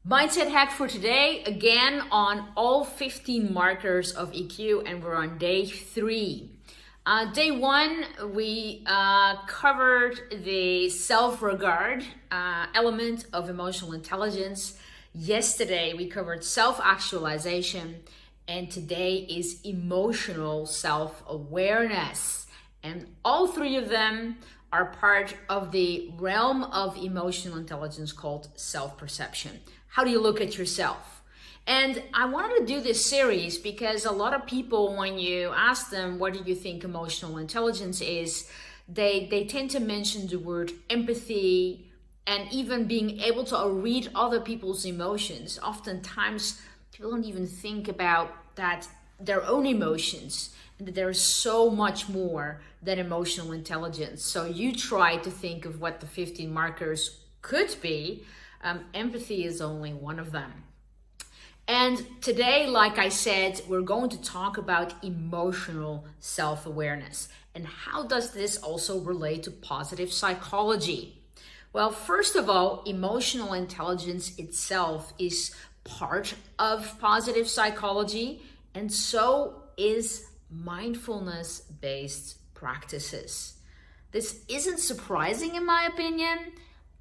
Mindset hack for today, again on all 15 markers of EQ, and we're on day 3. Day 1, we covered the self-regard element of emotional intelligence. Yesterday, we covered self-actualization, and today is emotional self-awareness. And all 3 of them are part of the realm of emotional intelligence called self-perception. How do you look at yourself? And I wanted to do this series because a lot of people, when you ask them, what do you think emotional intelligence is, they tend to mention the word empathy and even being able to read other people's emotions. Oftentimes, people don't even think about that their own emotions, and that there's so much more than emotional intelligence. So you try to think of what the 15 markers could be. Empathy is only one of them. And today, like I said, we're going to talk about emotional self-awareness. And how does this also relate to positive psychology? Well, first of all, emotional intelligence itself is part of positive psychology, and so is mindfulness-based practices. This isn't surprising in my opinion,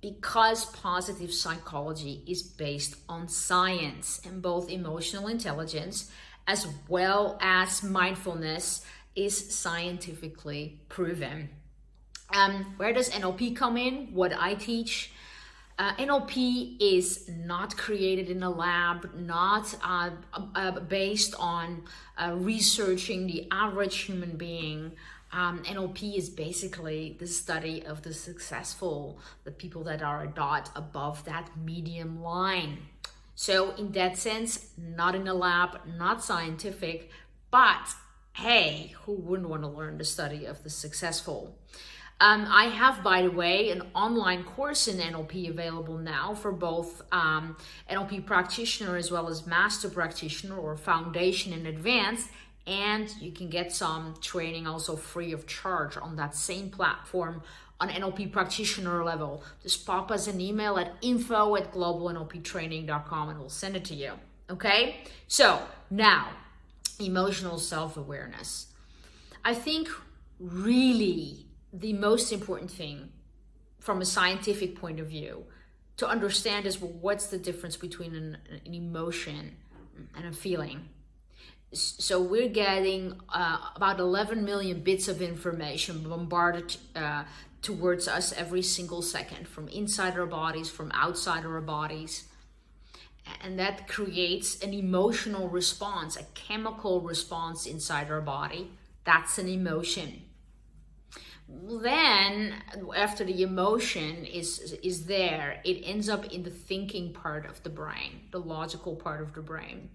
because positive psychology is based on science, and both emotional intelligence as well as mindfulness is scientifically proven. Where does NLP come in? What I teach? NLP is not created in a lab, not based on researching the average human being. NLP is basically the study of the successful, the people that are a dot above that medium line. So in that sense, not in a lab, not scientific, but hey, who wouldn't want to learn the study of the successful? I have, by the way, an online course in NLP available now for both NLP practitioner as well as master practitioner or foundation and advanced. And you can get some training also free of charge on that same platform on NLP practitioner level. Just pop us an email at info@globalnlptraining.com and we'll send it to you. Okay? So now, emotional self-awareness. I think really the most important thing from a scientific point of view to understand is, well, what's the difference between an emotion and a feeling? So we're getting about 11 million bits of information bombarded towards us every single second from inside our bodies, from outside our bodies. And that creates an emotional response, a chemical response inside our body. That's an emotion. Then, after the emotion is there, it ends up in the thinking part of the brain, the logical part of the brain.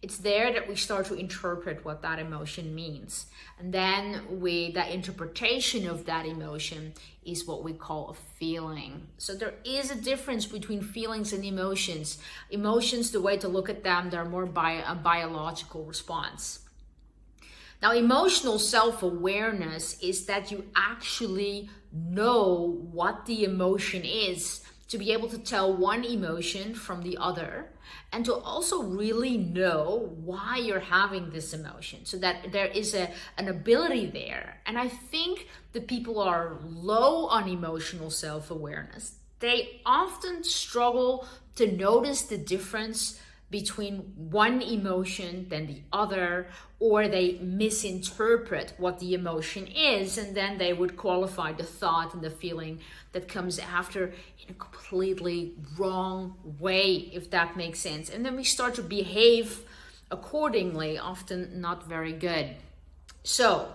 It's there that we start to interpret what that emotion means. And then that interpretation of that emotion is what we call a feeling. So there is a difference between feelings and emotions. Emotions, the way to look at them, they're more a biological response. Now, emotional self-awareness is that you actually know what the emotion is, to be able to tell one emotion from the other, and to also really know why you're having this emotion, so that there is an ability there. And I think the people are low on emotional self-awareness. They often struggle to notice the difference between one emotion than the other, or they misinterpret what the emotion is, and then they would qualify the thought and the feeling that comes after in a completely wrong way, if that makes sense. And then we start to behave accordingly, often not very good. So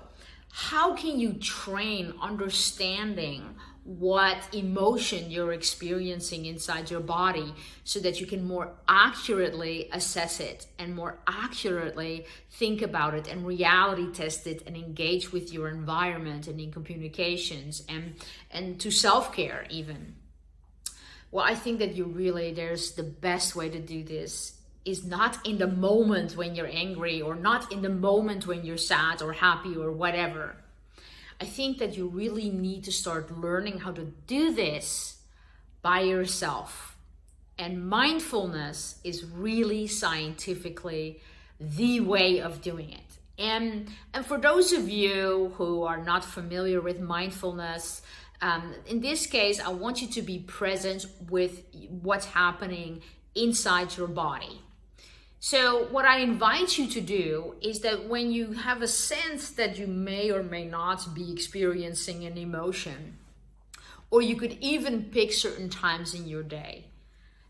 how can you train understanding what emotion you're experiencing inside your body so that you can more accurately assess it and more accurately think about it and reality test it and engage with your environment and in communications and to self-care even? Well, I think that there's the best way to do this is not in the moment when you're angry, or not in the moment when you're sad or happy or whatever. I think that you really need to start learning how to do this by yourself. And mindfulness is really scientifically the way of doing it. And for those of you who are not familiar with mindfulness, in this case, I want you to be present with what's happening inside your body. So what I invite you to do is that when you have a sense that you may or may not be experiencing an emotion, or you could even pick certain times in your day,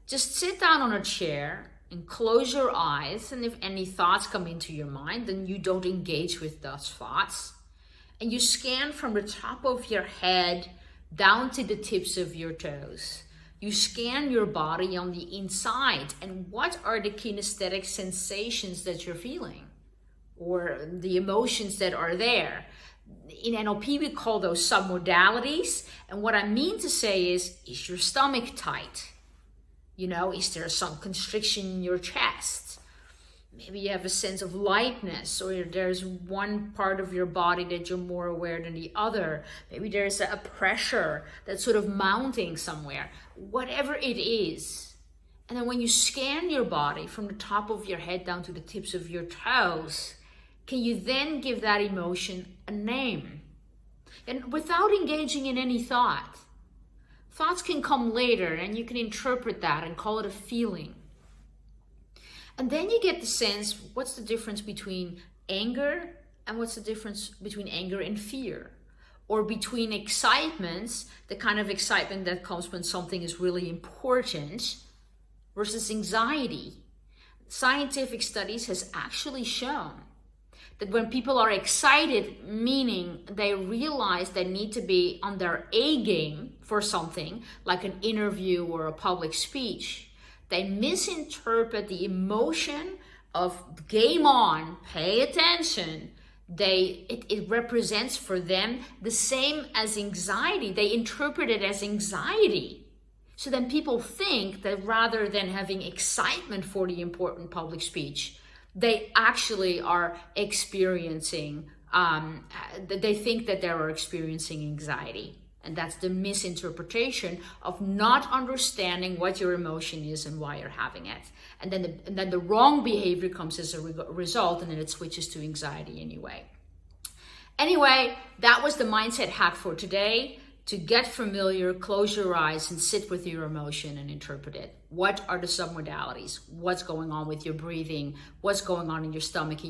just sit down on a chair and close your eyes. And if any thoughts come into your mind, then you don't engage with those thoughts. And you scan from the top of your head down to the tips of your toes. You scan your body on the inside, and what are the kinesthetic sensations that you're feeling, or the emotions that are there. In NLP, we call those submodalities. And what I mean to say is your stomach tight? Is there some constriction in your chest? Maybe you have a sense of lightness, or there's one part of your body that you're more aware than the other. Maybe there's a pressure that's sort of mounting somewhere. Whatever it is. And then when you scan your body from the top of your head down to the tips of your toes, can you then give that emotion a name? And without engaging in any thought. Thoughts can come later, and you can interpret that and call it a feeling. And then you get the sense, what's the difference between anger, and what's the difference between anger and fear? Or between excitements, the kind of excitement that comes when something is really important, versus anxiety. Scientific studies has actually shown that when people are excited, meaning they realize they need to be on their A game for something, like an interview or a public speech, they misinterpret the emotion of game on, pay attention. It represents for them the same as anxiety. They interpret it as anxiety. So then people think that rather than having excitement for the important public speech, they actually are experiencing, they think that they are experiencing anxiety. And that's the misinterpretation of not understanding what your emotion is and why you're having it. And then the wrong behavior comes as a result, and then it switches to anxiety anyway. Anyway, that was the mindset hack for today. To get familiar, close your eyes and sit with your emotion and interpret it. What are the submodalities? What's going on with your breathing? What's going on in your stomach,